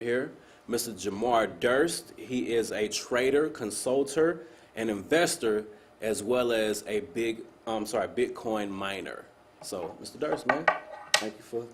Here, Mr. Jamar Durst. He is a trader, consultant, and investor, as well as a Bitcoin miner. So, Mr. Durst, man, thank you for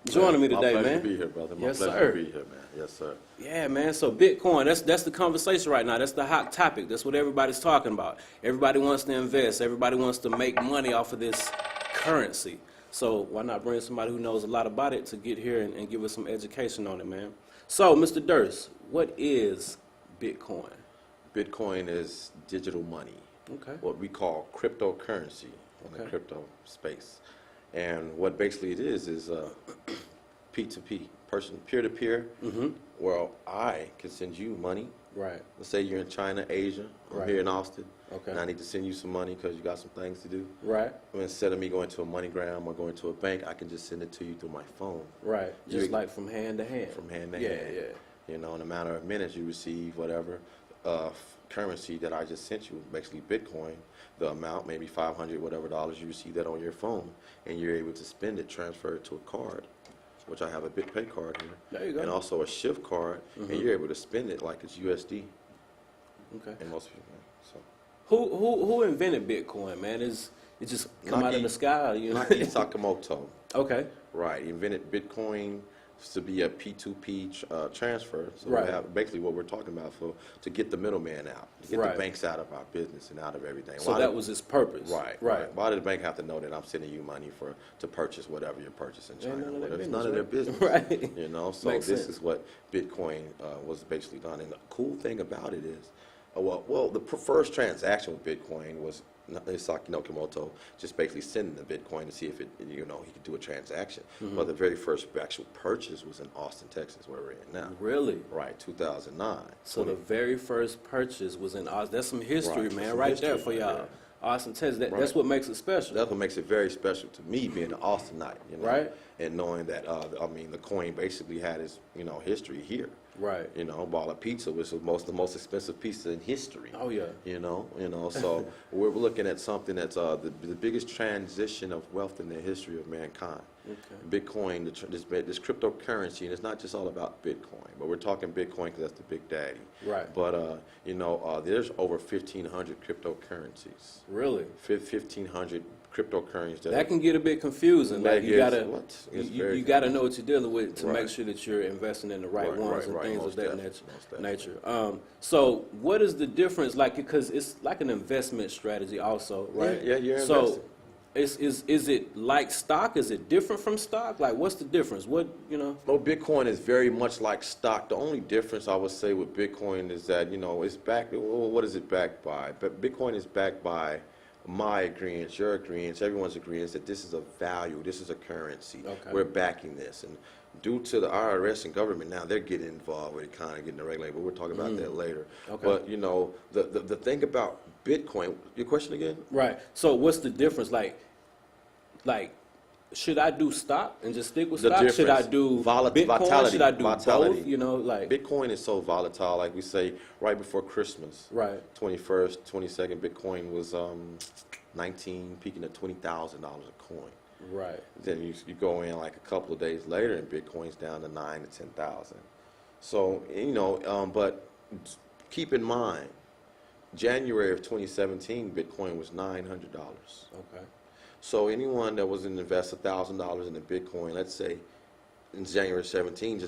joining me today, my pleasure man. to be here, brother. Yes, pleasure sir. to be here, man. Yes, sir. Yeah, man. So Bitcoin, that's the conversation right now. That's the hot topic. That's what everybody's talking about. Everybody wants to invest. Everybody wants to make money off of this currency. So why not bring somebody who knows a lot about it to get here and give us some education on it, man? So, Mr. Durst, what is Bitcoin? Bitcoin is digital money, Okay. what we call cryptocurrency in the crypto space. And what basically it is P2P, person peer-to-peer, where I can send you money. Right. Let's say you're in China, Asia, I'm Right. here in Austin, Okay. and I need to send you some money because you got some things to do. Right. I mean, instead of me going to a MoneyGram or going to a bank, I can just send it to you through my phone. Right. Just You- like from hand to hand. From hand to yeah, hand. Yeah. You know, in a matter of minutes, you receive whatever currency that I just sent you, basically Bitcoin, the amount, maybe 500, whatever dollars, you receive that on your phone, and you're able to spend it, transfer it to a card, which I have a BitPay card here. There you go. And also a Shift card, and you're able to spend it like it's USD. Okay. And most people, so. Who invented Bitcoin, man? It just come out of the sky, you know? Naki Sakamoto, Okay. right, he invented Bitcoin to be a P2P transfer. So Right. we have basically what we're talking about to get the middleman out, to get Right. the banks out of our business and out of everything. So that was its purpose. Right, right. Why did the bank have to know that I'm sending you money to purchase whatever you're purchasing in China? none of their It's business, none of their right? business. Right. You know, so Makes this sense. is what Bitcoin was basically done. And the cool thing about it is, the first transaction with Bitcoin was Saki Nakamoto just basically sending the Bitcoin to see if he could do a transaction. But the very first actual purchase was in Austin, Texas, where we're in now. Really? Right, 2009. So the very first purchase was in Austin. That's some history, Right, man, some right history there for right y'all. there. Austin, Texas. That's Right. what makes it special. That's what makes it very special to me, being an Austinite, Right. and knowing that the coin basically had its history here. Right. Ball of pizza was the most expensive pizza in history. Oh yeah. So we're looking at something that's the biggest transition of wealth in the history of mankind. Okay. Bitcoin, this cryptocurrency, and it's not just all about Bitcoin, but we're talking Bitcoin because that's the big daddy. Right. But there's over 1,500 cryptocurrencies. Really? 1,500 cryptocurrencies. That can get a bit confusing. Like you gotta you gotta know what you're dealing with to Right. make sure that you're investing in the right ones and things of most that definitely. nature. So what is the difference? Like, because it's like an investment strategy, also, right? Yeah, you're so. investing. Is it like stock? Is it different from stock? Like, what's the difference? No, Bitcoin is very much like stock. The only difference I would say with Bitcoin is that, it's backed. What is it backed by? But Bitcoin is backed by my agreement, your agreement, everyone's agreement that this is a value, this is a currency. Okay. We're backing this. And due to the IRS and government now, they're getting involved with it, kind of getting the regulator, but we'll talk about that later. Okay. But, the thing about Bitcoin, your question again? Right. So what's the difference? Like, should I do stock and just stick with The stock? Should I difference. do Vitality. Bitcoin? Should I do Vitality. both? Like Bitcoin is so volatile, like we say, right before Christmas. right. 21st, 22nd, Bitcoin was 19, peaking at $20,000 a coin. Right. Then you go in like a couple of days later, and Bitcoin's down to 9,000 to 10,000. So but keep in mind, January of 2017, Bitcoin was $900. Okay. So anyone that was invest $1,000 in a Bitcoin, let's say in January 17,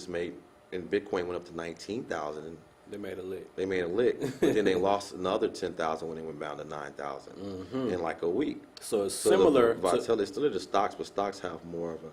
and Bitcoin went up to 19,000, and They made a lick. they made a lick, but then they lost another 10,000 when they went down to 9,000 in like a week. So it's So similar. it's still the stocks, but stocks have more of a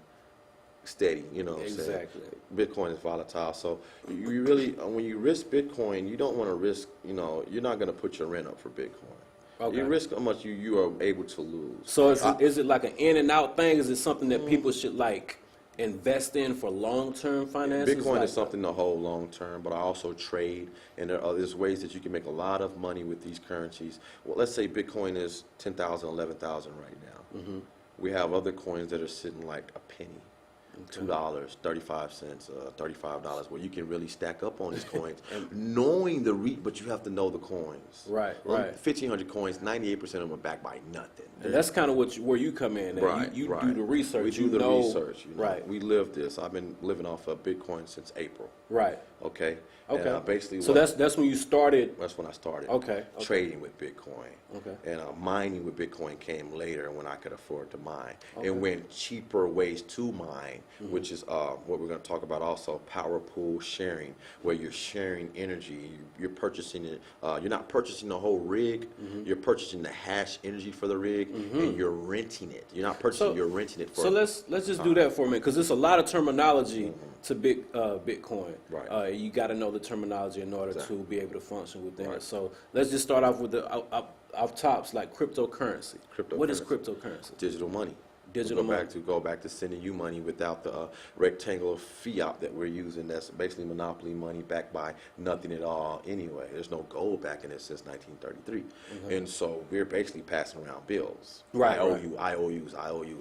steady, what I'm saying? Exactly. Bitcoin is volatile, so you really, when you risk Bitcoin, you don't want to risk, you're not going to put your rent up for Bitcoin. Okay. You risk how much you are able to lose. So is it like an in and out thing? Is it something that people should like invest in for long-term finances? Bitcoin like, is something to hold long term, but I also trade, and there's ways that you can make a lot of money with these currencies. Well, let's say Bitcoin is 10,000, 11,000 right now. We have other coins that are sitting like a penny. $2, 35 cents, $35, where you can really stack up on these coins, knowing the but you have to know the coins. Right. 1,500 coins, 98% of them are backed by nothing. And that's kind of where you come in. You do the research. We do the research. Right. We live this. I've been living off of Bitcoin since April. Right. Okay. Okay. And basically, so that's when you started. That's when I started. Okay. Trading with Bitcoin. Okay. And mining with Bitcoin came later when I could afford to mine. Okay. And when cheaper ways to mine, which is what we're going to talk about also, power pool sharing, where you're sharing energy. You're purchasing it. You're not purchasing the whole rig. You're purchasing the hash energy for the rig, and you're renting it. You're not purchasing. You're renting it for. So let's just do that for a minute, because there's a lot of terminology to Bitcoin. Right. You got to know the terminology in order to be able to function within it. So let's just start off with the off tops, like cryptocurrency. What is cryptocurrency? Digital money. Digital money. Go back to sending you money without the rectangular fiat that we're using. That's basically monopoly money backed by nothing at all anyway. There's no gold backing it since 1933. And so we're basically passing around bills. Right. IOUs.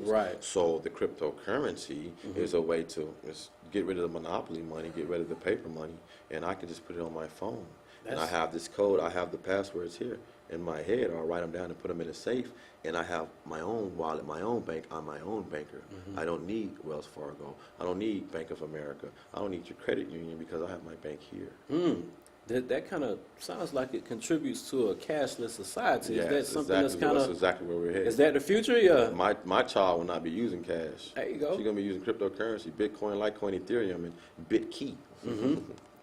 Right. So the cryptocurrency is a way to just get rid of the monopoly money, get rid of the paper money, and I can just put it on my phone. And I have this code, I have the passwords here in my head, or I'll write them down and put them in a safe, and I have my own wallet, my own bank. I'm my own banker. I don't need Wells Fargo. I don't need Bank of America. I don't need your credit union because I have my bank here. That kind of sounds like it contributes to a cashless society. Yeah, Is that something that's kind of exactly where we're headed. Is that the future? Yeah. My child will not be using cash. There you go. She's gonna be using cryptocurrency, Bitcoin, Litecoin, Ethereum, and BitKey.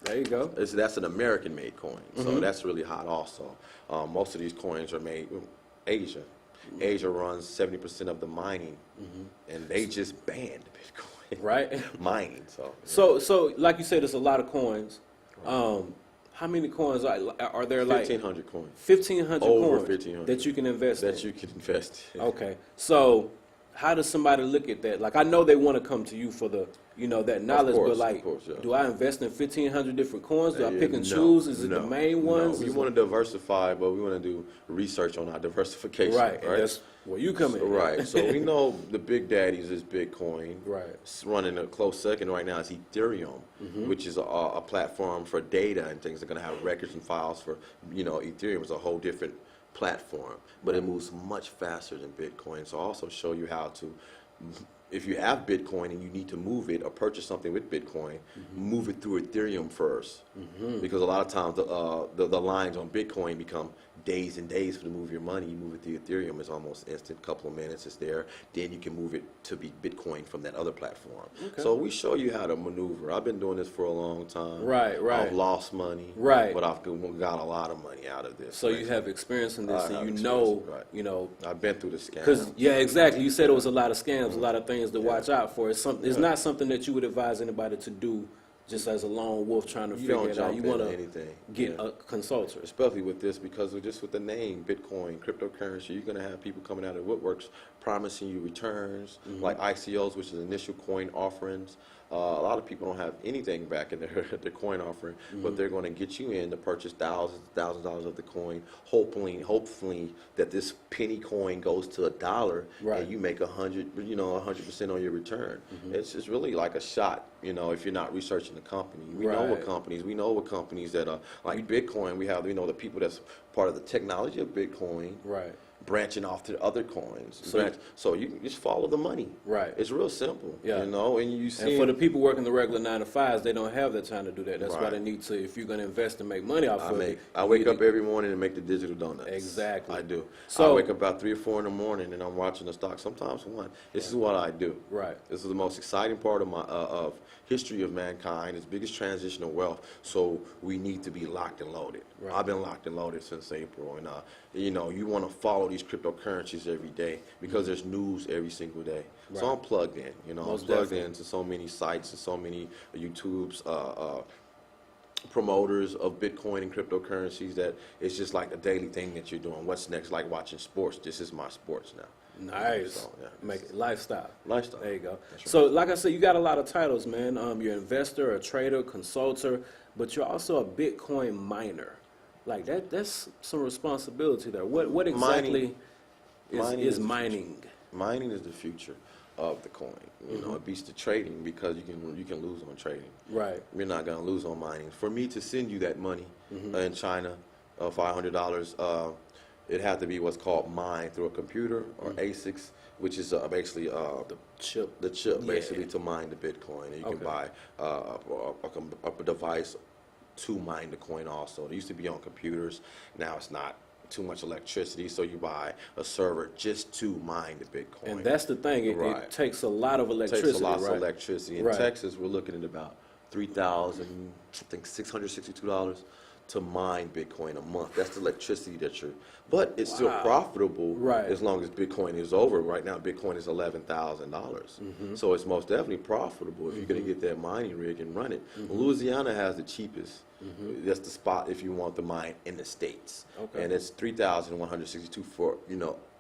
There you go. That's an American-made coin, so that's really hot also. Most of these coins are made in Asia. Asia runs 70% of the mining, and they just banned Bitcoin. Right. Mining, So like you said, there's a lot of coins. How many coins are there? 1,500 coins. 1,500 Over coins 1,500 that you can invest in. that you can invest in. Okay. So how does somebody look at that? Like, I know they want to come to you for the, that knowledge, course, but like, of course, yeah. do I invest in 1,500 different coins? Do I pick and No, choose? Is it the no, main ones? No. We Is want to diversify, but we want to do research on our diversification. Right. And that's where you come in. Right. So we know the big daddies is Bitcoin. Right. It's running a close second right now is Ethereum, which is a platform for data and things. They're going to have records and files for, Ethereum is a whole different platform, but it moves much faster than Bitcoin. So I'll also show you how to, if you have Bitcoin and you need to move it or purchase something with Bitcoin, move it through Ethereum first, because a lot of times the lines on Bitcoin become days and days for to move your money. You move it through Ethereum, it's almost instant, couple of minutes, it's there. Then you can move it to be Bitcoin from that other platform. Okay. So we show you how to maneuver. I've been doing this for a long time. Right. I've lost money. Right. But I've got a lot of money out of this. So you have experience in this, I have and experience, I've been through the scam. Because exactly. You said it was a lot of scams, a lot of things to watch out for. It's not something that you would advise anybody to do just as a lone wolf trying to figure it out. You want to get a consultant. Especially with this, because just with the name, Bitcoin, cryptocurrency, you're going to have people coming out of woodworks promising you returns, like ICOs, which is initial coin offerings. A lot of people don't have anything back in their coin offering, but they're going to get you in to purchase thousands of dollars of the coin, hopefully that this penny coin goes to $1, and you make 100% on your return. It's just really like a shot, if you're not researching the company. We know what companies that are like Bitcoin. We know the people that's part of the technology of Bitcoin. Right. Branching off to other coins, So you just follow the money. Right. It's real simple. Yeah. And you see. And for the people working the regular 9-to-5s, they don't have the time to do that. That's why they need to. If you're going to invest and make money off of it, I wake up every morning and make the digital donuts. Exactly. I do. So I wake up about 3 or 4 in the morning and I'm watching the stock. Sometimes 1. This is what I do. Right. This is the most exciting part of my of history of mankind. It's biggest transition of wealth. So we need to be locked and loaded. Right. I've been locked and loaded since April, and you want to follow these cryptocurrencies every day because there's news every single day. Right. So I'm plugged in. I'm Most plugged definitely. into so many sites and so many YouTube's promoters of Bitcoin and cryptocurrencies that it's just like a daily thing that you're doing. What's next? Like watching sports. This is my sports now. Nice. So, yeah. Make it lifestyle. Lifestyle. There you go. That's right. So, like I said, you got a lot of titles, man. You're an investor, a trader, consultant, but you're also a Bitcoin miner. Like that's some responsibility there. What exactly is mining? Mining is the future. of the coin. You know, it beats the trading because you can lose on trading. Right. You're not gonna lose on mining. For me to send you that money in China, $500, it had to be what's called mined through a computer or ASICs, which is basically The chip. the chip Yeah. basically to mine the Bitcoin. And you can Okay. buy a device to mine the coin also. It used to be on computers. Now it's not too much electricity, so you buy a server just to mine the Bitcoin. And that's the thing. It Right. takes a lot of It electricity, takes a lot right? of electricity. In Right. Texas, we're looking at about $3,662 to mine Bitcoin a month. That's the electricity that you're, but it's still Wow. profitable Right. as long as Bitcoin is over. Right now, Bitcoin is $11,000. So it's most definitely profitable if you're going to get that mining rig and run it. Louisiana has the cheapest. That's the spot if you want to mine in the States. Okay. And it's $3,162 for,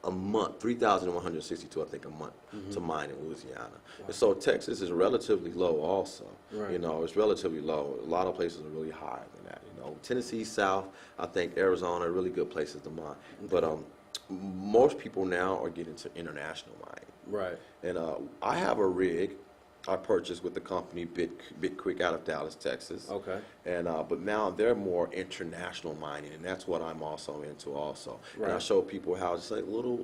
a month, $3,162, I think, a month to mine in Louisiana. And so Texas is relatively low also. Right. It's relatively low. A lot of places are really higher than that. Tennessee, South, I think Arizona are really good places to mine. But most people now are getting to international mining. Right. And I have a rig I purchased with the company BitQuick out of Dallas, Texas. Okay. And but now they're more international mining, and that's what I'm also into also. And I Right. show people how it's like a little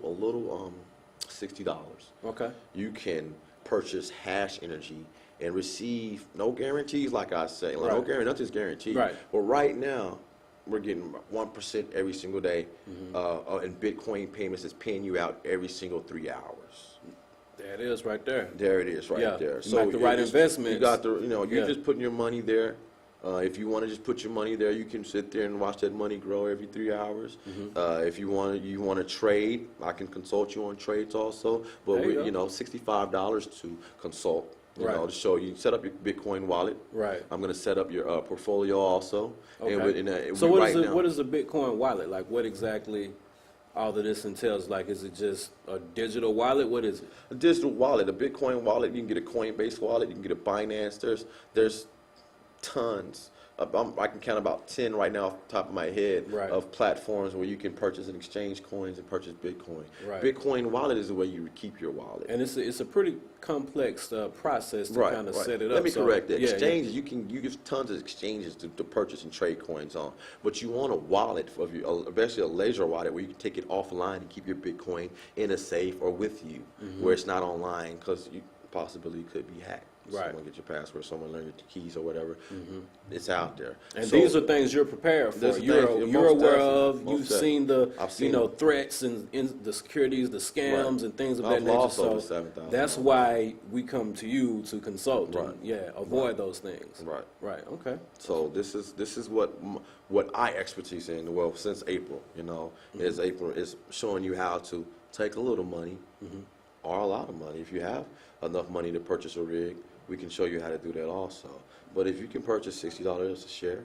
$60. Okay. You can purchase hash energy and receive no guarantees, like I say. Like, no Right. guarantee, nothing's guaranteed. Right. But right now, we're getting 1% every single day, and Bitcoin payments is paying you out every single 3 hours. There it is right there. There it is, right Yeah. there. You make the right investments. You got the, you're Yeah. just putting your money there. If you want to just put your money there, you can sit there and watch that money grow every 3 hours. If you want to trade, I can consult you on trades also. But There you we, go. $65 to consult. Right. To show you set up your Bitcoin wallet. Right. I'm going to set up your portfolio also. Okay. So what is the Bitcoin wallet? Like, what exactly all of this entails? Like, is it just a digital wallet? What is it? A digital wallet, a Bitcoin wallet. You can get a Coinbase wallet. You can get a Binance. There's tons. I can count about 10 right now off the top of my head Right. of platforms where you can purchase and exchange coins and purchase Bitcoin. Right. Bitcoin wallet is the way you keep your wallet. And it's a pretty complex process to kind of set it up. Let me correct that. Yeah, Exchanges, you give tons of exchanges to purchase and trade coins on, but you want a wallet of your, especially a laser wallet where you can take it offline and keep your Bitcoin in a safe or with you, where it's not online because you possibly could be hacked. Right. Someone get your password, someone learn your keys or whatever. It's out there. And So, these are things you're prepared for. These are You're things- you're most aware definitely, of. most You've seen I've seen threats and the securities, the scams, Right. and things of I've that nature. lost over So $7,000. that's why we come to you to consult. Right. And, avoid those things. Right. Right. Okay. So this is what I expertise in. Well, since April, is April is showing you how to take a little money or a lot of money. If you have enough money to purchase a rig, we can show you how to do that also. But if you can purchase $60 a share,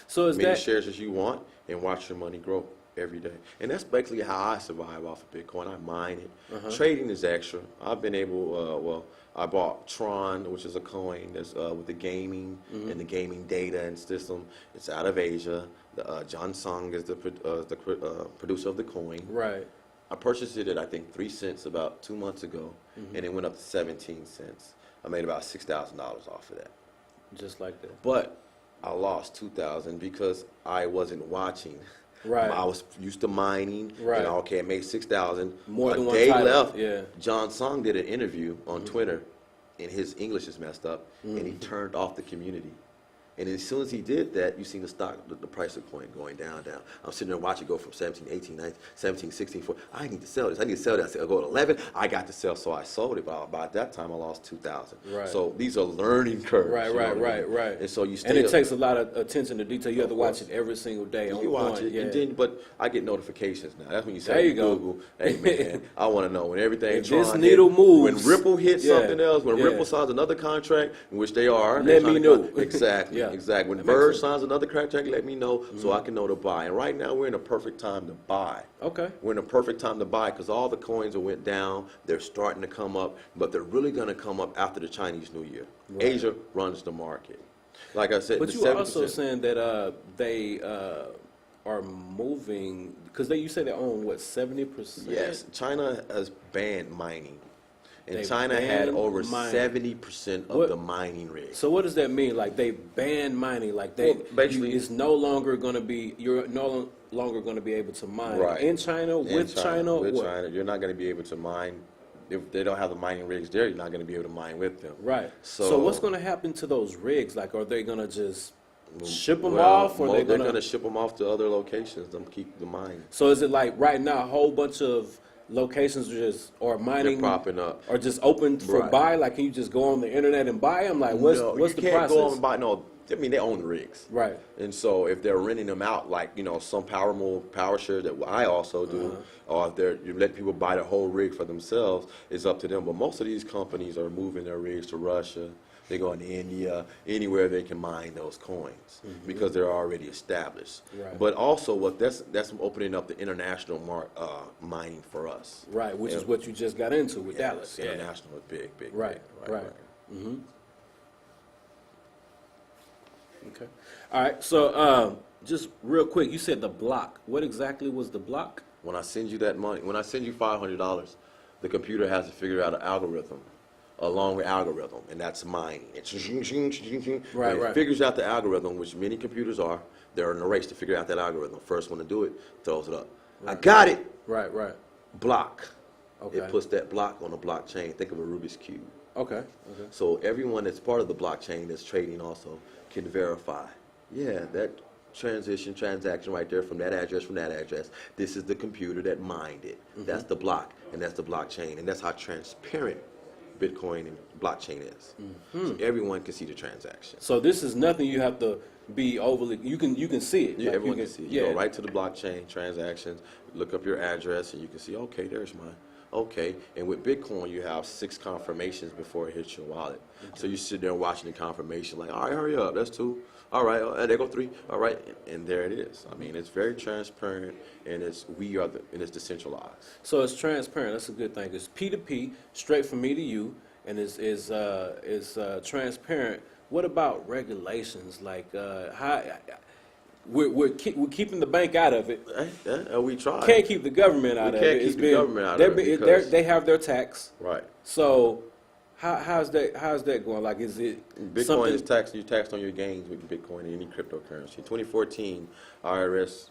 So is as many that shares as you want, and watch your money grow every day. And that's basically how I survive off of Bitcoin. I mine it. Trading is extra. I've been able, I bought Tron, which is a coin that's with the gaming and the gaming data and system. It's out of Asia. John Sung is the producer of the coin. right? I purchased it at, I think, 3 cents about 2 months ago, and it went up to 17 cents. I made about $6,000 off of that. Just like that. But I lost $2,000 because I wasn't watching. Right. I was used to mining. Right. And okay, I made $6,000. More than a one day title, left. yeah. John Sung did an interview on Twitter, and his English is messed up, and he turned off the community. And as soon as he did that, you seen the stock, the price of coin going down. I'm sitting there watching it go from 17, 18, 19, 17, 16, 14. I need to sell this. I need to sell this. I said, I'll go to 11. I got to sell, so I sold it. But by that time, I lost 2,000. Right. So these are learning curves. Right, you know right, what I mean? right. And so you stay And it up. takes a lot of attention to detail. You have to Of watch course. it every single day. On You watch point. it, Yeah. and then, but I get notifications now. That's when you say There you to go. Google, hey man, I want to know when everything If this Tron needle hit, moves. when Ripple hits Yeah, something else, when yeah. Ripple signs another contract, in which they are, Let they're me signing know. Exactly, Yeah. exactly. When That makes Verge sense. signs another contract, let me know so I can know to buy. And right now we're in a perfect time to buy. Okay. We're in a perfect time to buy because all the coins that went down, they're starting to come up, but they're really going to come up after the Chinese New Year. Right. Asia runs the market. Like I said, But the you were also 70%. saying that they are moving because you say they own what 70%. Yes, China has banned mining. And They China had banned over mining. 70% of What- the mining rigs. So what does that mean? Like they ban mining? Like Well, basically- it's no longer going to be, you're no longer going to be able to mine Right. in China, with China? With what? China, you're not going to be able to mine. If they don't have the mining rigs there, you're not going to be able to mine with them. Right. So, So what's going to happen to those rigs? Like, are they going to just ship them well, off, or they're going to ship them off to other locations to keep the mining. So is it like right now a whole bunch of locations are mining They're popping up. are just open for Right. buy? Like, can you just go on the internet and buy them? Like, what's No, what's you the can't process? go on and buy. No, I mean they own the rigs. Right. And so if they're renting them out, like some power share that I also do, or if you let people buy the whole rig for themselves, it's up to them. But most of these companies are moving their rigs to Russia. They go into India, anywhere they can mine those coins because they're already established. Right. But also, that's opening up the international mining for us. Right, which is And- what you just got into with Yeah, Dallas. international is big, big. Right, big. right. Okay. All right. So just real quick, you said the block. What exactly was the block? When I send you that money, when I send you $500, the computer has to figure out an algorithm, a longer algorithm, and that's mining. It's Right, when it right. figures out the algorithm, which many computers are. They're in a race to figure out that algorithm. First one to do it throws it up. I got it. Right, right. Block. Okay. It puts that block on a blockchain. Think of a Rubik's cube. Okay. Okay. So everyone that's part of the blockchain that's trading also can verify. Yeah, that transaction right there from that address, this is the computer that mined it. That's the block, and that's the blockchain, and that's how transparent Bitcoin and blockchain is. So everyone can see the transaction. So this is nothing you have to be overly. You can see it. Yeah, Like, everyone you can see it. Yeah. You go right to the blockchain transactions, look up your address, and you can see, okay, there's mine. Okay, and with Bitcoin, you have 6 confirmations before it hits your wallet. So you sit there watching the confirmation, like, all right, hurry up, that's 2. All right, there go 3. All right, and there it is. I mean, it's very transparent, and it's decentralized. So it's transparent. That's a good thing. It's P2P, straight from me to you, and it's transparent. What about regulations? Like how we're keeping the bank out of it. We try. Can't keep the government out of it. can't keep the government out of it because- They have their tax. Right. So how's that going? Like, is it Bitcoin something? is taxed. You taxed on your gains with Bitcoin and any cryptocurrency. In 2014, IRS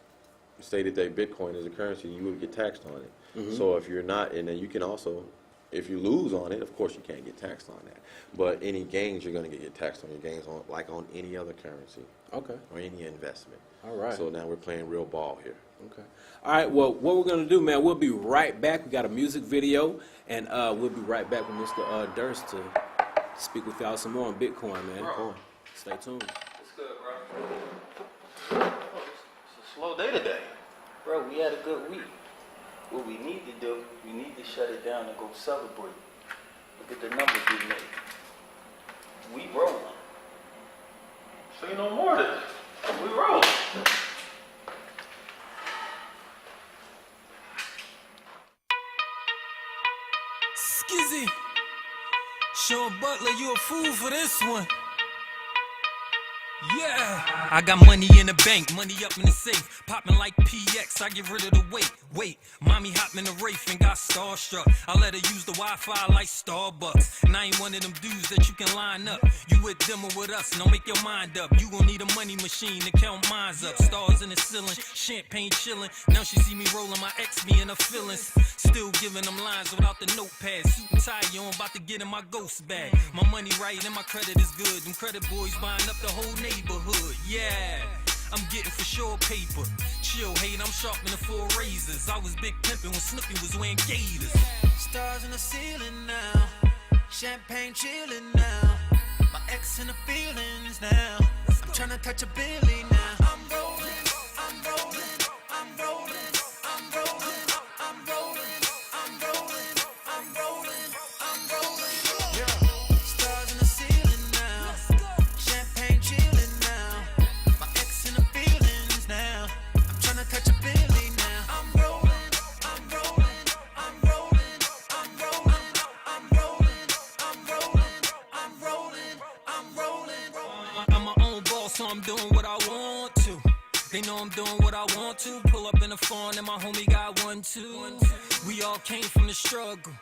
stated that Bitcoin is a currency, you would get taxed on it. So if you're not, and then you can also, if you lose on it, of course you can't get taxed on that. But any gains, you're going to get taxed on your gains like on any other currency Okay. or any investment. All right. So now we're playing real ball here. Okay. All right. Well, what we're gonna do, man, we'll be right back. We got a music video, and we'll be right back with Mr. Durst to speak with y'all some more on Bitcoin, man. Bro. Stay tuned. It's good, bro. Oh, it's a slow day today. Bro, we had a good week. What we need to do, we need to shut it down and go celebrate. Look at the numbers we made. We rolling. Say no more than we rolling. Skizzy, Sean Butler, you a fool for this one. Yeah, I got money in the bank, money up in the safe, popping like PX. I get rid of the wait. Mommy hopped in the Wraith and got starstruck. I let her use the Wi-Fi like Starbucks, and I ain't one of them dudes that you can line up. You with them or with us? Don't make your mind up. You gon' need a money machine to count mines up. Stars in the ceiling, champagne chilling. Now she see me rolling, my ex me in her feelings. Still giving them lines without the notepad. Suit and tie on, about to get in my ghost bag. My money right and my credit is good. Them credit boys buying up the whole neighborhood. Yeah, I'm getting for sure paper. Chill, hate, I'm sharpening 4 razors. I was big pimpin' when Snoopy was wearing gators. Stars in the ceiling now, champagne chilling now. My ex in the feelings now. I'm tryna touch a Billy now. I'm rolling, I'm rolling, I'm rolling, I'm rolling, I'm rolling, I'm rolling, I'm rolling, I'm rolling. Yeah. Stars in the ceiling now, champagne chilling now. My ex in the feelings now. I'm tryna touch a Billy now. I'm rolling, I'm rolling, I'm rolling, I'm rolling, I'm rolling, I'm rolling, I'm rolling, I'm rolling. I'm my own boss, so I'm doing what I want to. They know I'm doing what I want to. Pull up in the phone and my homie got 1, 2. We all came from the struggle.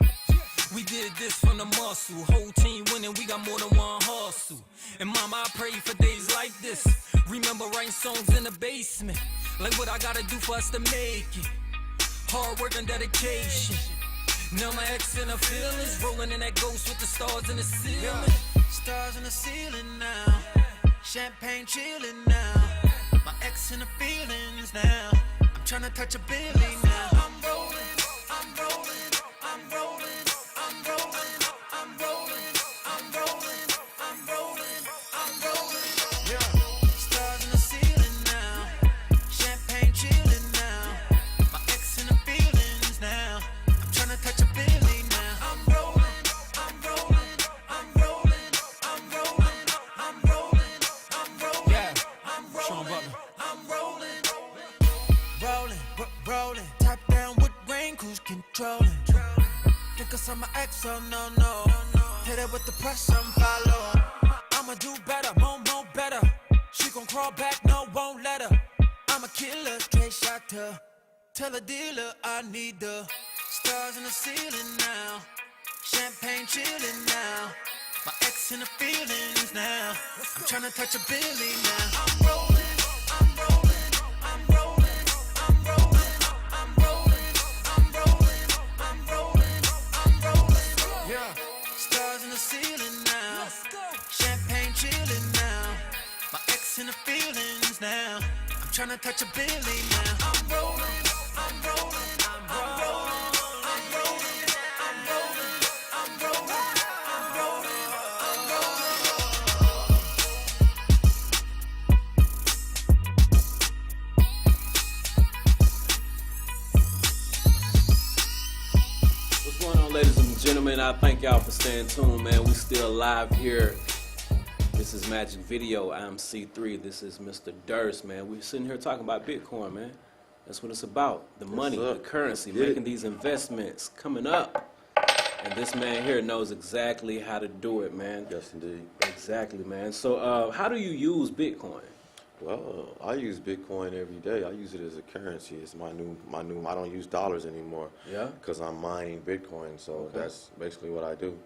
We did this from the muscle. Whole team winning, we got more than one hustle. And mama, I pray for days like this. Remember writing songs in the basement. Like what I gotta do for us to make it. Hard work and dedication. Now my ex in her feelings. Rolling in that ghost with the stars in the ceiling. Stars in the ceiling now. Champagne chilling now. My ex in the feelings now. I'm tryna touch a Billy now. I'm rolling, I'm rolling, I'm rolling, I'm rolling, I'm rolling, I'm rolling, I'm rolling, I'm rolling. Yeah. Stars in the ceiling now. Champagne chilling now. My ex in the feelings now. I'm tryna touch a Billy now. I'm rolling, I'm rolling, I'm rolling, I'm rolling, I'm rolling, I'm rolling. Yeah, I'm Sean rolling, Butler. I'm rolling, rolling, top down with rain, cruise controlling. Think of some ex, oh no. Hit it with the press, I'm follow. I'ma do better, more better. She gon' crawl back, no, won't let her. I'm a killer, straight shot her. Tell the dealer I need the stars in the ceiling now. Champagne chilling now. My ex in the feelings now. I'm tryna touch a Billy now. I'm rolling, I'm rolling, I'm rolling, I'm rolling, I'm rolling, I'm rolling, I'm rolling, I'm rolling. Yeah, stars in the ceiling now. Champagne chilling now. My ex in the feelings now. I'm tryna touch a Billy now. I'm rolling, I'm rolling, I'm rolling, I'm rolling, I'm rolling, I'm rolling, I'm rolling, I'm rolling. What's going on, ladies and gentlemen? I thank y'all for staying tuned, man. We still live here. This is Magic Video. I'm C3. This is Mr. Durst, man. We're sitting here talking about Bitcoin, man. That's what it's about. The money, the currency, making these investments, coming up. And this man here knows exactly how to do it, man. Yes, indeed. Exactly, man. So how do you use Bitcoin? Well, I use Bitcoin every day. I use it as a currency. It's my new. I don't use dollars anymore. Yeah. Because I'm mining Bitcoin. So Okay. that's basically what I do.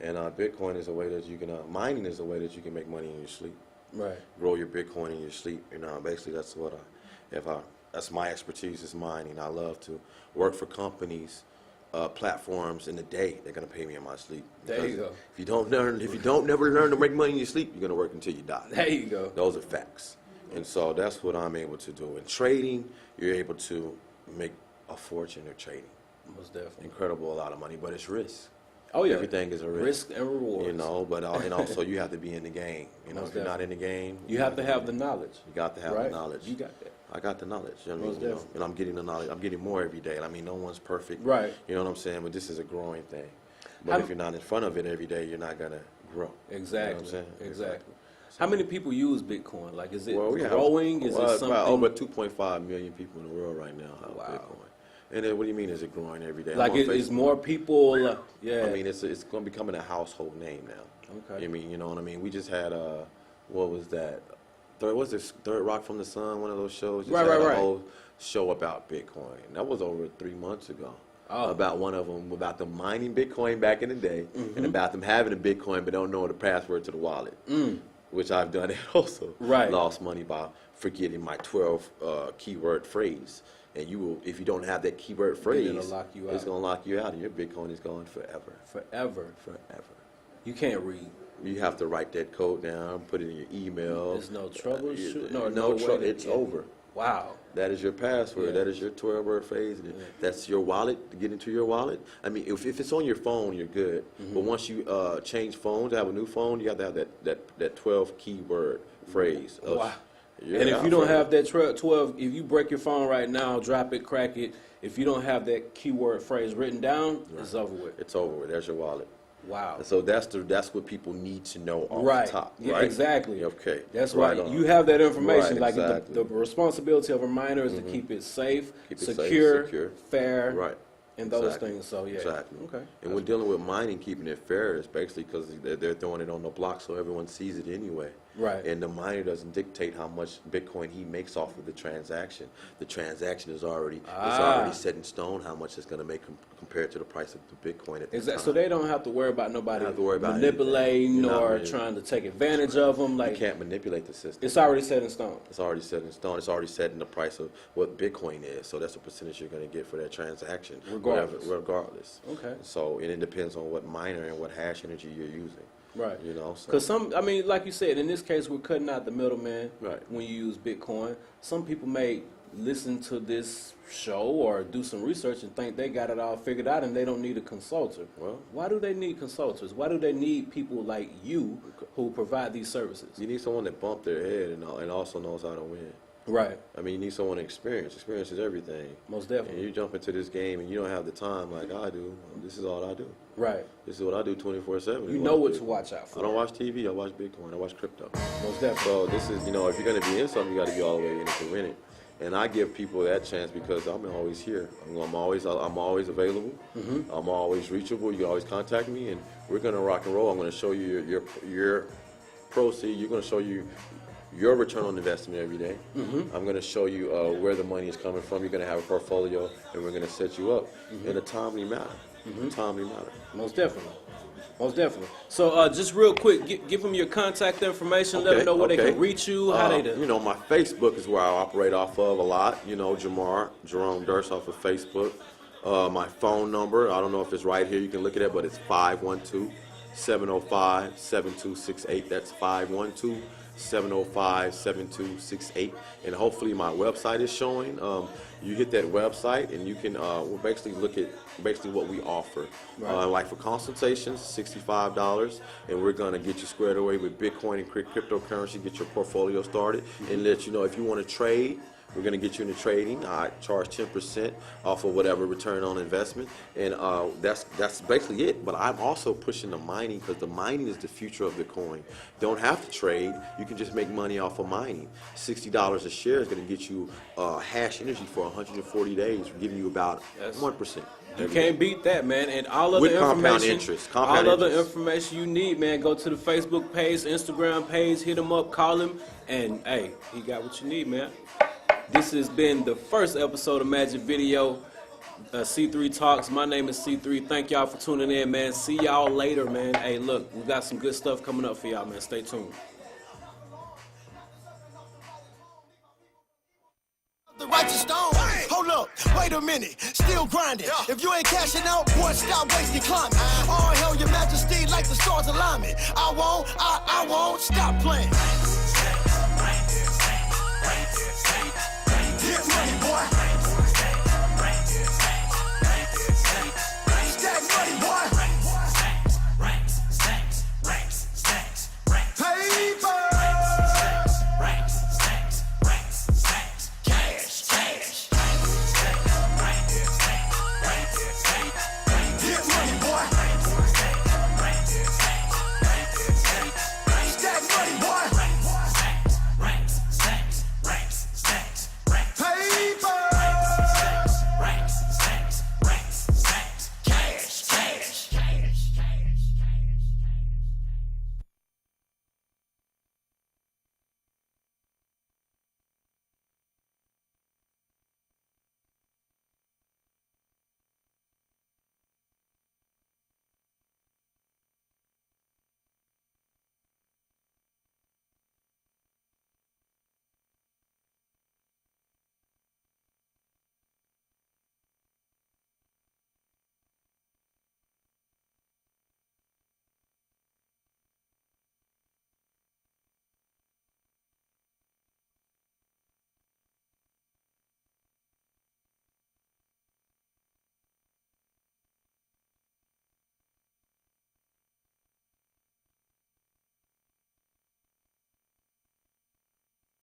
And Bitcoin is a way that you can. Mining is a way that you can make money in your sleep. Right. Grow your Bitcoin in your sleep. Basically that's what that's my expertise is mining. I love to work for companies, platforms in the day. They're gonna pay me in my sleep. There you Because go. If you don't never learn to make money in your sleep, you're gonna work until you die. There you go. Those are facts. And so that's what I'm able to do. In trading, you're able to make a fortune in trading. Most definitely. Incredible, a lot of money, but it's risk. Oh, yeah. Everything is a risk. Risk and rewards. And also you have to be in the game. Most If you're not in the game, You have to have the knowledge. You got to have right? the knowledge. You got that. I got the knowledge. You know what I Most mean? definitely. And I'm getting the knowledge. I'm getting more every day. No one's perfect. Right. You know what I'm saying? But this is a growing thing. But How- if you're not in front of it every day, you're not gonna grow. Exactly. You know what I'm saying? Exactly. How many people use Bitcoin? Like, is it we have- growing? Is it about something? over 2.5 million people in the world right now have Wow. Bitcoin. And then what do you mean is it growing every day? Like, I'm on is Facebook. more people? Yeah. I mean, it's going to becoming a household name now. Okay. I mean, you know what I mean? We just had what was that? Third Rock from the Sun, one of those shows. Just Right, had right, a right. whole show about Bitcoin. That was over 3 months ago. Oh. About one of them, about them mining Bitcoin back in the day, Mm-hmm. and about them having a Bitcoin but don't know the password to the wallet. Which I've done it also. Right. Lost money by forgetting my 12 keyword phrase. And if you don't have that keyword phrase, it'll lock you it's out. going to lock you out, and your Bitcoin is gone forever. Forever. Forever. You can't read. You have to write that code down, put it in your email. There's no troubleshoot. No No way trouble. to It's get- over. Wow. That is your password. Yeah. That is your 12-word phrase. And that's your wallet to get into your wallet. I mean, if it's on your phone, you're good. Mm-hmm. But once you change phones, have a new phone, you have to have that 12 keyword phrase. Wow. You're And if out you don't forever. have that 12, if you break your phone right now, drop it, crack it. If you don't have that keyword phrase written down, it's over with. It's over with. There's your wallet. Wow. And so that's what people need to know off Right. the top. Yeah, right? exactly. Okay. That's right. right. on. You have that information. Right, Like exactly. the responsibility of a miner is to keep it safe, Keep it safe, secure, secure. fair, Right. and those Exactly. things. So yeah. Exactly. Okay. And we're dealing with mining, keeping it fair, is basically because they're throwing it on the block so everyone sees it anyway. Right. And the miner doesn't dictate how much Bitcoin he makes off of the transaction. The transaction is already set in stone how much it's going to make compared to the price of the Bitcoin at the time. So they don't have to worry about nobody They don't have to worry about manipulating anything. or trying to take advantage of them. Like, you can't manipulate the system. it's already set in stone. It's already set in stone. It's already set in the price of what Bitcoin is. So that's the percentage you're going to get for that transaction. Regardless. Okay. So and it depends on what miner and what hash energy you're using. Right. You know. So. Because like you said, in this case, we're cutting out the middleman. Right. When you use Bitcoin, some people may listen to this show or do some research and think they got it all figured out and they don't need a consultant. Well, why do they need consultants? Why do they need people like you who provide these services? You need someone that bumped their head and also knows how to win. Right. I mean, you need someone experienced. Experience is everything. Most definitely. And you jump into this game and you don't have the time like I do. This is all I do. Right. This is what I do 24/7. You know what to watch out for. I don't watch TV. I watch Bitcoin. I watch crypto. Most definitely. So this is, if you're going to be in something, you got to be all the way in it to win it. And I give people that chance because I'm always here. I'm always available. Mm-hmm. I'm always reachable. You can always contact me, and we're going to rock and roll. I'm going to show you your proceed. You're going to show you your return on investment every day. Mm-hmm. I'm going to show you where the money is coming from. You're going to have a portfolio, and we're going to set you up in a timely manner. Mm-hmm. Timely manner. Most definitely. Most definitely. So just real quick, give them your contact information. Okay, let them know where they can reach you. How they do. You know, my Facebook is where I operate off of a lot. You know, Jerome Durst off of Facebook. My phone number, I don't know if it's right here. You can look at it, but it's 512-705-7268. That's 512-705-7268. And hopefully my website is showing. You hit that website and you can we'll basically look at what we offer. Right. Like for consultations, $65, and we're going to get you squared away with Bitcoin and cryptocurrency, get your portfolio started, and let you know if you want to trade. We're going to get you into trading. I charge 10% off of whatever return on investment, and that's basically it. But I'm also pushing the mining because the mining is the future of the coin. Don't have to trade. You can just make money off of mining. $60 a share is going to get you hash energy for 140 days, giving you about 1%. You can't beat that, man. And all of with the compound information, interest. all of the information you need, man, go to the Facebook page, Instagram page, hit him up, call him, and hey, he got what you need, man. This has been the first episode of Magic Video, C3 Talks. My name is C3. Thank y'all for tuning in, man. See y'all later, man. Hey, look, we got some good stuff coming up for y'all, man. Stay tuned. The righteous stone. Hold up, wait a minute, still grinding. If you ain't cashing out, boy, stop wasting climbing. Oh, hell, your majesty, like the stars alignment. I won't stop playing.